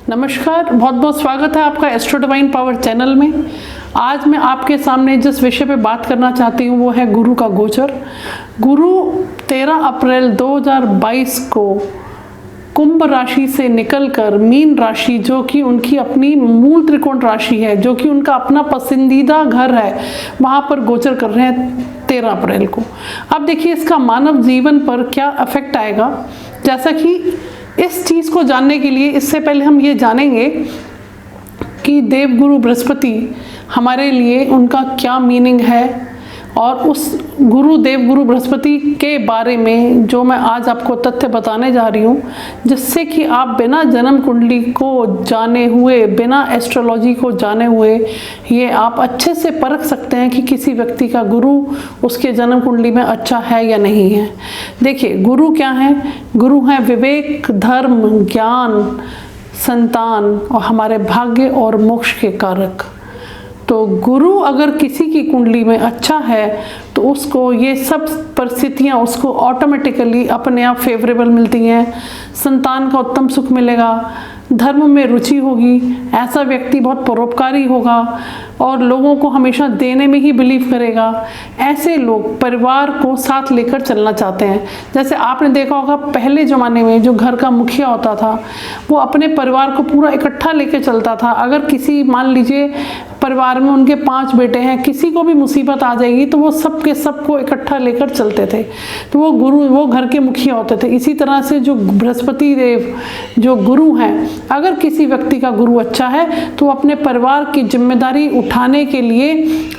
नमस्कार, बहुत बहुत स्वागत है आपका एस्ट्रो डिवाइन पावर चैनल में। आज मैं आपके सामने जिस विषय पे बात करना चाहती हूँ वो है गुरु का गोचर। गुरु 13 अप्रैल 2022 को कुंभ राशि से निकलकर मीन राशि, जो कि उनकी अपनी मूल त्रिकोण राशि है, जो कि उनका अपना पसंदीदा घर है, वहाँ पर गोचर कर रहे हैं 13 अप्रैल को। अब देखिए इसका मानव जीवन पर क्या इफेक्ट आएगा। जैसा कि इस चीज़ को जानने के लिए इससे पहले हम ये जानेंगे कि देवगुरु बृहस्पति हमारे लिए उनका क्या मीनिंग है, और उस देवगुरु बृहस्पति के बारे में जो मैं आज आपको तथ्य बताने जा रही हूँ, जिससे कि आप बिना जन्म कुंडली को जाने हुए, बिना एस्ट्रोलॉजी को जाने हुए, ये आप अच्छे से परख सकते हैं कि किसी व्यक्ति का गुरु उसके जन्म कुंडली में अच्छा है या नहीं है। देखिए गुरु क्या है। गुरु हैं विवेक, धर्म, ज्ञान, संतान और हमारे भाग्य और मोक्ष के कारक। तो गुरु अगर किसी की कुंडली में अच्छा है तो उसको ये सब परिस्थितियाँ उसको ऑटोमेटिकली अपने आप फेवरेबल मिलती हैं। संतान का उत्तम सुख मिलेगा, धर्म में रुचि होगी, ऐसा व्यक्ति बहुत परोपकारी होगा और लोगों को हमेशा देने में ही बिलीव करेगा। ऐसे लोग परिवार को साथ लेकर चलना चाहते हैं। जैसे आपने देखा होगा पहले ज़माने में जो घर का मुखिया होता था वो अपने परिवार को पूरा इकट्ठा लेकर चलता था। अगर किसी, मान लीजिए परिवार में उनके 5 बेटे हैं, किसी को भी मुसीबत आ जाएगी तो वो सबके सबको इकट्ठा लेकर चलते थे। तो वो घर के मुखिया होते थे। इसी तरह से जो बृहस्पति देव जो गुरु हैं, अगर किसी व्यक्ति का गुरु अच्छा है तो अपने परिवार की जिम्मेदारी उठाने के लिए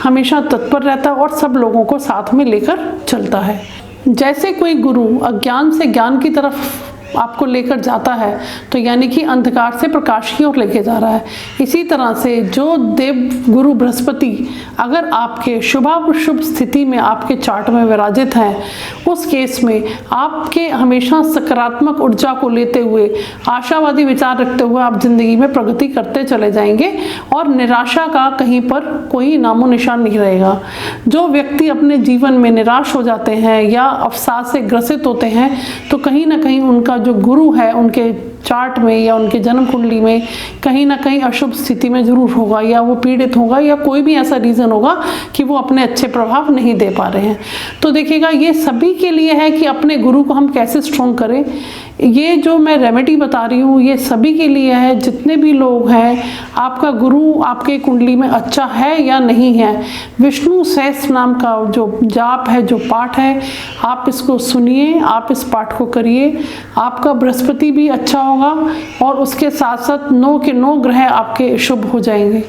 हमेशा तत्पर रहता है और सब लोगों को साथ में लेकर चलता है। जैसे कोई गुरु अज्ञान से ज्ञान की तरफ आपको लेकर जाता है तो यानी कि अंधकार से प्रकाश की ओर लेके जा रहा है। इसी तरह से जो देव गुरु बृहस्पति अगर आपके शुभ स्थिति में आपके चार्ट में विराजित हैं, उस केस में आपके हमेशा सकारात्मक ऊर्जा को लेते हुए, आशावादी विचार रखते हुए आप जिंदगी में प्रगति करते चले जाएंगे और निराशा का कहीं पर कोई नामो निशान नहीं रहेगा। जो व्यक्ति अपने जीवन में निराश हो जाते हैं या अवसाद से ग्रसित होते हैं तो कहीं ना कहीं उनका जो गुरु है उनके चार्ट में या उनके जन्म कुंडली में कहीं ना कहीं अशुभ स्थिति में जरूर होगा, या वो पीड़ित होगा, या कोई भी ऐसा रीज़न होगा कि वो अपने अच्छे प्रभाव नहीं दे पा रहे हैं। तो देखिएगा ये सभी के लिए है कि अपने गुरु को हम कैसे स्ट्रॉन्ग करें। ये जो मैं रेमेडी बता रही हूँ ये सभी के लिए है। जितने भी लोग हैं, आपका गुरु आपके कुंडली में अच्छा है या नहीं है, विष्णु सहस्त्र नाम का जो जाप है, जो पाठ है, आप इसको सुनिए, आप इस पाठ को करिए। आपका बृहस्पति भी अच्छा होगा और उसके साथ साथ 9 के 9 ग्रह आपके शुभ हो जाएंगे।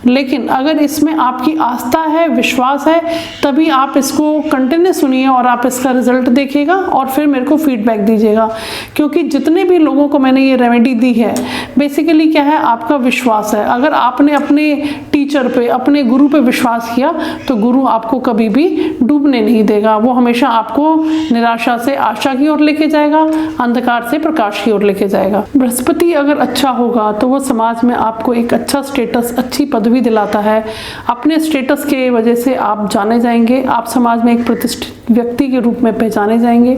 लेकिन अगर इसमें आपकी आस्था है, विश्वास है, तभी आप इसको कंटिन्यू सुनिए और आप इसका रिजल्ट देखिएगा और फिर मेरे को फीडबैक दीजिएगा। क्योंकि जितने भी लोगों को मैंने ये रेमेडी दी है, बेसिकली क्या है, आपका विश्वास है। अगर आपने अपने टीचर पे, अपने गुरु पे विश्वास किया तो गुरु आपको कभी भी डूबने नहीं देगा। वो हमेशा आपको निराशा से आशा की ओर लेके जाएगा, अंधकार से प्रकाश की ओर लेके जाएगा। बृहस्पति अगर अच्छा होगा तो वो समाज में आपको एक अच्छा स्टेटस, अच्छी पदवी दिलाता है। अपने स्टेटस के वजह से आप जाने जाएंगे, आप समाज में एक प्रतिष्ठित व्यक्ति के रूप में पहचाने जाएंगे।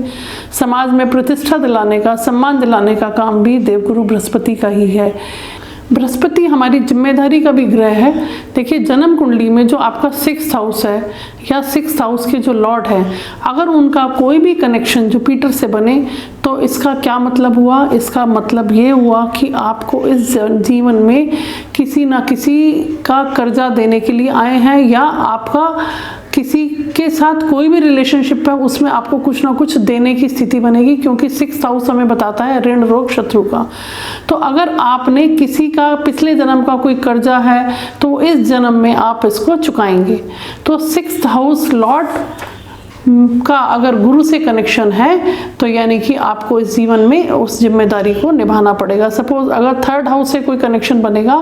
समाज में प्रतिष्ठा दिलाने का, सम्मान दिलाने का काम भी देवगुरु बृहस्पति का ही है। बृहस्पति हमारी जिम्मेदारी का भी ग्रह है। देखिए जन्म कुंडली में जो आपका 6th हाउस है या 6th हाउस के जो लॉर्ड है, अगर उनका कोई भी कनेक्शन जुपिटर से बने तो इसका क्या मतलब हुआ। इसका मतलब ये हुआ कि आपको इस जीवन में किसी ना किसी का कर्जा देने के लिए आए हैं, या आपका किसी के साथ कोई भी रिलेशनशिप है उसमें आपको कुछ ना कुछ देने की स्थिति बनेगी, क्योंकि 6th हाउस हमें बताता है ऋण, रोग, शत्रु का। तो अगर आपने किसी का पिछले जन्म का कोई कर्जा है तो इस जन्म में आप इसको चुकाएंगे। तो 6th हाउस लॉर्ड का अगर गुरु से कनेक्शन है तो यानी कि आपको इस जीवन में उस जिम्मेदारी को निभाना पड़ेगा। सपोज अगर 3rd हाउस से कोई कनेक्शन बनेगा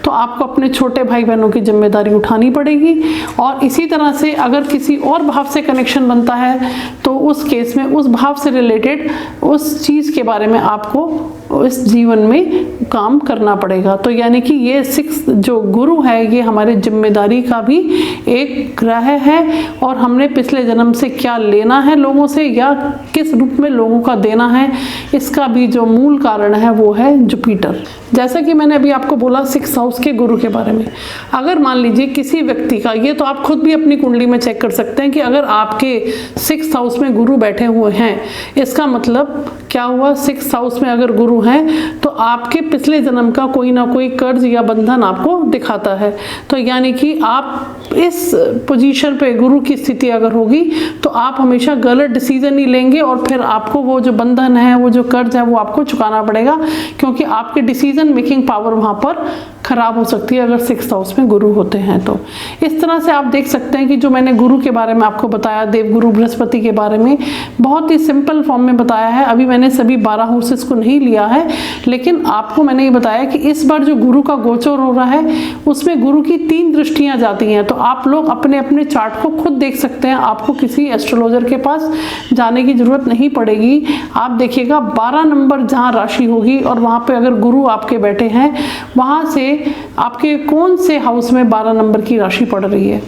तो आपको अपने छोटे भाई बहनों की जिम्मेदारी उठानी पड़ेगी। और इसी तरह से अगर किसी और भाव से कनेक्शन बनता है तो उस केस में उस भाव से रिलेटेड उस चीज़ के बारे में आपको इस जीवन में काम करना पड़ेगा। तो यानी कि ये 6 जो गुरु है ये हमारे जिम्मेदारी का भी एक ग्रह है, और हमने पिछले जन्म से क्या लेना है लोगों से या किस रूप में लोगों का देना है, इसका भी जो मूल कारण है वो है जुपिटर। जैसा कि मैंने अभी आपको बोला 6th हाउस के गुरु के बारे में, अगर मान लीजिए किसी व्यक्ति का, ये तो आप खुद भी अपनी कुंडली में चेक कर सकते हैं कि अगर आपके 6th हाउस में गुरु बैठे हुए हैं, इसका मतलब क्या हुआ, 6th हाउस में अगर गुरु हैं तो आपके पिछले जन्म का कोई ना कोई कर्ज या बंधन आपको दिखाता है। तो यानी कि आप इस पोजीशन पे गुरु की स्थिति अगर होगी तो आप हमेशा गलत डिसीजन ही लेंगे और फिर आपको वो जो बंधन है, वो जो कर्ज है, वो आपको चुकाना पड़ेगा, क्योंकि आपके डिसीजन मेकिंग पावर वहां पर खराब हो सकती है अगर 6th हाउस में गुरु होते हैं। तो इस तरह से आप देख सकते हैं कि जो मैंने गुरु के बारे में आपको बताया, देवगुरु बृहस्पति के बारे में बहुत ही सिंपल फॉर्म में बताया है। अभी मैंने सभी 12 हाउसेस को नहीं लिया है, लेकिन आपको मैंने ये बताया कि इस बार जो गुरु का गोचर हो रहा है उसमें गुरु की 3 दृष्टियां जाती हैं। तो आप लोग अपने अपने चार्ट को खुद देख सकते हैं, आपको किसी एस्ट्रोलॉजर के पास जाने की जरूरत नहीं पड़ेगी। आप देखिएगा 12 नंबर जहाँ राशि होगी और वहाँ पे अगर गुरु आपके बैठे हैं, वहाँ से आपके कौन से हाउस में 12 नंबर की राशि पड़ रही है,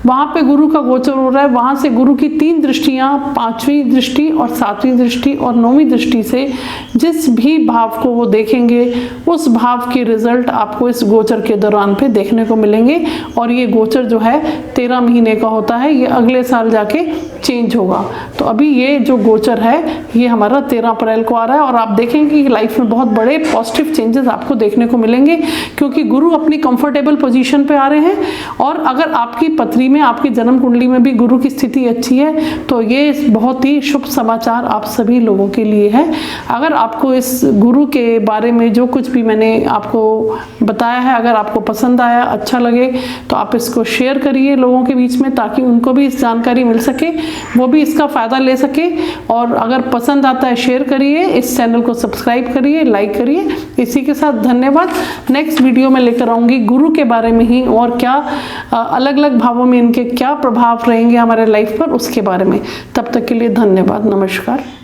वहाँ पे गुरु का गोचर हो रहा है, वहाँ से गुरु की 3 दृष्टियाँ, 5वीं दृष्टि और 7वीं दृष्टि और 9वीं दृष्टि से जिस भी भाव को वो देखेंगे उस भाव के रिजल्ट आपको इस गोचर के दौरान पे देखने को मिलेंगे। और ये गोचर जो है 13 महीने का होता है, ये अगले साल जाके चेंज होगा। तो अभी ये जो गोचर है ये हमारा 13 अप्रैल को आ रहा है और आप देखेंगे कि लाइफ में बहुत बड़े पॉजिटिव चेंजेस आपको देखने को मिलेंगे, क्योंकि गुरु अपनी कंफर्टेबल पोजीशन पे आ रहे हैं। और अगर आपकी पत्री में, आपकी जन्म कुंडली में भी गुरु की स्थिति अच्छी है तो ये बहुत ही शुभ समाचार आप सभी लोगों के लिए है। अगर आपको इस गुरु के बारे में जो कुछ भी मैंने आपको बताया है, अगर आपको पसंद आया, अच्छा लगे, तो आप इसको शेयर करिए लोगों के बीच में, ताकि उनको भी इस जानकारी मिल सके, वो भी इसका फ़ायदा ले सके। और अगर पसंद आता है शेयर करिए, इस चैनल को सब्सक्राइब करिए, लाइक करिए। इसी के साथ धन्यवाद। नेक्स्ट वीडियो में लेकर आऊँगी गुरु के बारे में ही, और क्या अलग अलग भावों में इनके क्या प्रभाव रहेंगे हमारे लाइफ पर, उसके बारे में। तब तक के लिए धन्यवाद, नमस्कार।